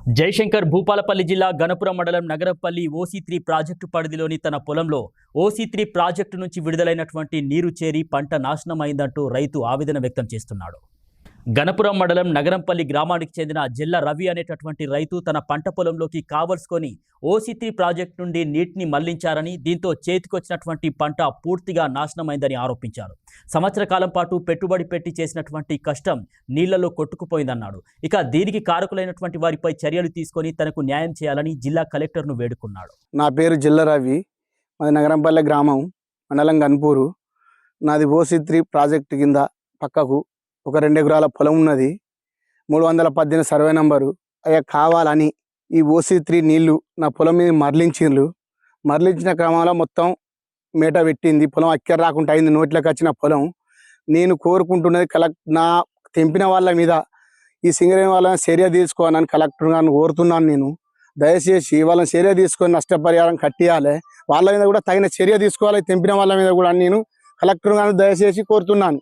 జయశంకర్ భూపాలపల్లి జిల్లా గణపురం మండలం నగరపల్లి ఓసీ3 ప్రాజెక్టు పరిధిలోని తన పొలంలో ఓసీ3 ప్రాజెక్టు నుంచి విడుదలైనటువంటి నీరు చేరి పంట నాశనమైందంటూ రైతు ఆవేదన వ్యక్తం చేస్తున్నాడు. గణపురం మండలం నగరంపల్లి గ్రామానికి చెందిన జిల్లా రవి అనేటటువంటి రైతు తన పంట పొలంలోకి కావల్సుకొని ఓసీ3 ప్రాజెక్టు నుండి నీటిని మళ్లించారని, దీంతో చేతికొచ్చినటువంటి పంట పూర్తిగా నాశనమైందని ఆరోపించారు. సంవత్సర కాలం పాటు పెట్టుబడి పెట్టి చేసినటువంటి కష్టం నీళ్లలో కొట్టుకుపోయిందన్నాడు. ఇక దీనికి కారకులైనటువంటి వారిపై చర్యలు తీసుకొని తనకు న్యాయం చేయాలని జిల్లా కలెక్టర్ను వేడుకున్నాడు. నా పేరు జిల్లా రవి, మాది నగరంపల్లి గ్రామం, మండలం గన్పూరు. నాది ఓసీ3 ప్రాజెక్టు కింద పక్కకు ఒక 2 ఎకరాల పొలం ఉన్నది. 318 సర్వే నంబరు. అయ్యా కావాలని ఈ ఓసీ3 నీళ్లు నా పొలం మీద మరలించిన క్రమంలో మొత్తం మేట పెట్టింది. పొలం అక్కర రాకుండా అయింది, నోట్లోకి వచ్చిన పొలం. నేను కోరుకుంటున్నది నా తెంపిన వాళ్ళ మీద ఈ సింగరేణి వాళ్ళని చర్య తీసుకోవాలని కలెక్టర్ గారిని కోరుతున్నాను. నేను దయచేసి వాళ్ళని చర్య తీసుకొని నష్టపరిహారం కట్టియాలి. వాళ్ళ మీద కూడా తగిన చర్య తీసుకోవాలి. తెంపిన వాళ్ళ మీద కూడా నేను కలెక్టర్ గారిని దయచేసి కోరుతున్నాను.